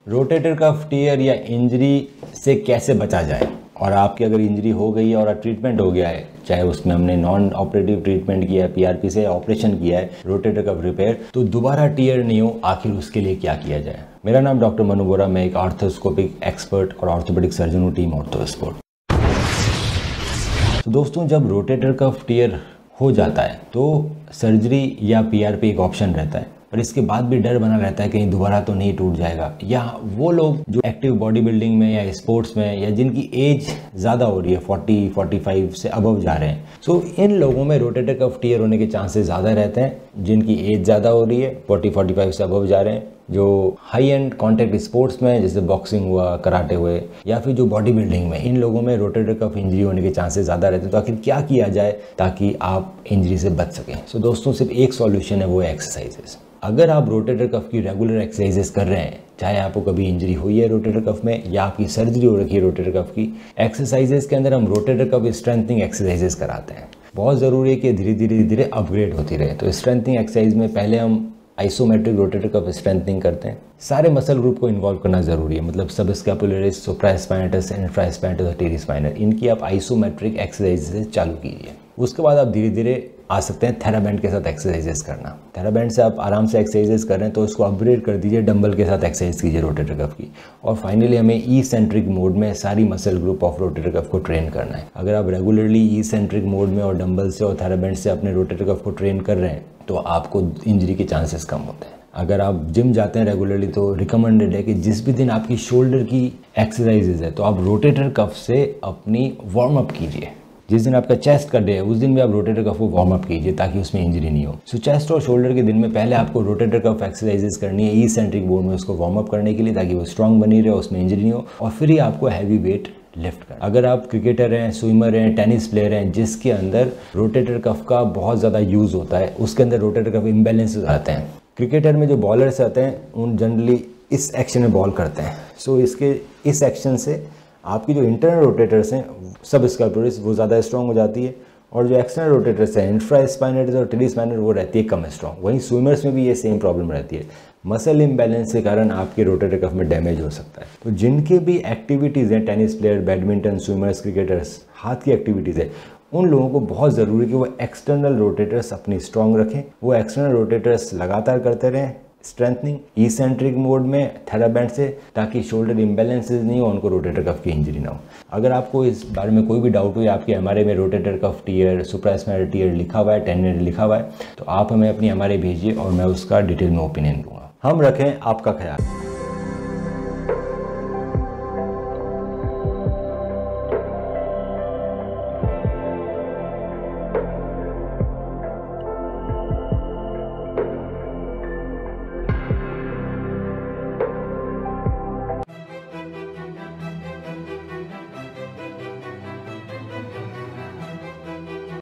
Rotator cuff tier या injury से कैसे बचा जाए, और आपकी अगर इंजरी हो गई है और ट्रीटमेंट हो गया है, चाहे उसमें हमने नॉन ऑपरेटिव ट्रीटमेंट किया है, पीआरपी से ऑपरेशन किया है, रोटेटर कफ रिपेयर, तो दोबारा टियर नहीं हो, आखिर उसके लिए क्या किया जाए। मेरा नाम डॉक्टर मनु बोरा, मैं एक आर्थोस्कोपिक एक्सपर्ट और ऑर्थोपेडिक सर्जन हूँ, टीम ऑर्थोस्पोर्ट। तो दोस्तों, जब रोटेटर कफ टियर हो जाता है तो सर्जरी या पीआरपी एक ऑप्शन रहता है, पर इसके बाद भी डर बना रहता है कहीं दोबारा तो नहीं टूट जाएगा। या वो लोग जो एक्टिव बॉडी बिल्डिंग में या स्पोर्ट्स में या जिनकी एज ज़्यादा हो रही है, 40-45 से अबव जा रहे हैं, सो इन लोगों में रोटेटर कफ टियर होने के चांसेस ज़्यादा रहते हैं। जिनकी एज ज़्यादा हो रही है, 40-45 से अबव जा रहे हैं, जो हाई एंड कॉन्टैक्ट स्पोर्ट्स में जैसे बॉक्सिंग हुआ, कराटे हुए, या फिर जो बॉडी बिल्डिंग में, इन लोगों में रोटेटर कफ इंजरी होने के चांसेस ज़्यादा रहते हैं। तो आखिर क्या किया जाए ताकि आप इंजरी से बच सकें? सो दोस्तों, सिर्फ एक सॉल्यूशन है, वो है एक्सरसाइजेस। अगर आप रोटेटर कफ की रेगुलर एक्सरसाइजेस कर रहे हैं, चाहे आपको कभी इंजरी हुई है रोटेटर कफ में या आपकी सर्जरी हो रखी है रोटेटर कफ की, एक्सरसाइजेस के अंदर हम रोटेटर कफ स्ट्रेंथनिंग एक्सरसाइजेस कराते हैं। बहुत ज़रूरी है कि धीरे धीरे अपग्रेड होती रहे। तो स्ट्रेंथनिंग एक्सरसाइज में पहले हम आइसोमेट्रिक रोटेटर कफ स्ट्रेंथनिंग करते हैं। सारे मसल ग्रुप को इन्वॉल्व करना जरूरी है, मतलब सबस्कैपुलरिस, सुप्रास्पाइनेटस, इंफ्रास्पाइनेटस और टेरिस्पाइनल, इनकी आप आइसोमेट्रिक एक्सरसाइजेस चालू कीजिए। उसके बाद आप धीरे धीरे आ सकते हैं थेराबैंड के साथ एक्सरसाइजेस करना। थेराबैंड से आप आराम से एक्सरसाइजेस कर रहे हैं तो उसको अपग्रेड कर दीजिए, डंबल के साथ एक्सरसाइज कीजिए रोटेटर कफ की। और फाइनली हमें ई सेंट्रिक मोड में सारी muscle group of rotator cuff को ट्रेन करना है। अगर आप रेगुलरली ई सेंट्रिक मोड में और डंबल से और थेराबैंड से अपने रोटेटर कफ को ट्रेन कर रहे हैं तो आपको इंजरी के चांसेस कम होते हैं। अगर आप जिम जाते हैं रेगुलरली तो रिकमेंडेड है कि जिस भी दिन आपकी शोल्डर की एक्सरसाइजेज है तो आप रोटेटर कफ से अपनी वार्म अप कीजिए। जिस दिन आपका चेस्ट का डे है उस दिन भी आप रोटेटर कफ को वार्म अप कीजिए ताकि उसमें इंजरी नहीं हो। सो चेस्ट और शोल्डर के दिन में पहले आपको रोटेटर कफ एक्सरसाइजेस करनी है ई सेंट्रिक मोड में, उसको वार्म अप करने के लिए, ताकि वो स्ट्रांग बनी रहे, उसमें इंजरी नहीं हो। और फिर ही आपको हैवी वेट लिफ्ट करना। अगर आप क्रिकेटर हैं, स्विमर हैं, टेनिस प्लेयर हैं जिसके अंदर रोटेटर कफ का बहुत ज़्यादा यूज़ होता है, उसके अंदर रोटेटर कफ इम्बैलेंस आते हैं। क्रिकेटर में जो बॉलर्स आते हैं उन जनरली इस एक्शन में बॉल करते हैं। सो इसके इस एक्शन से आपकी जो इंटरनल रोटेटर्स हैं, सबस्कैपुलरिस, वो ज़्यादा स्ट्रॉन्ग हो जाती है, और जो एक्सटर्नल रोटेटर्स हैं, इंफ्रास्पाइनेटस और टेरिस्पाइनल, वो रहती है कम स्ट्रॉन्ग। वहीं स्विमर्स में भी ये सेम प्रॉब्लम रहती है। मसल इम्बैलेंस के कारण आपके रोटेटर कफ में डैमेज हो सकता है। तो जिनके भी एक्टिविटीज़ हैं, tennis player, badminton, swimmers, cricketers, हाथ की एक्टिविटीज़ है, उन लोगों को बहुत ज़रूरी है कि वो एक्सटर्नल रोटेटर्स अपनी स्ट्रॉन्ग रखें। वो एक्सटर्नल रोटेटर्स लगातार करते रहें स्ट्रेंथनिंग ई सेंट्रिक मोड में थेराबैंड से, ताकि शोल्डर इम्बैलेंसेस नहीं हो, उनको रोटेटर कफ की इंजरी ना हो। अगर आपको इस बारे में कोई भी डाउट हो या आपके एमआरआई में रोटेटर कफ टियर, सुप्रास्पाइनल टियर लिखा हुआ है, टेंडन लिखा हुआ है, तो आप हमें अपनी एमआरआई भेजिए और मैं उसका डिटेल में ओपिनियन दूंगा। हम रखें आपका ख्याल।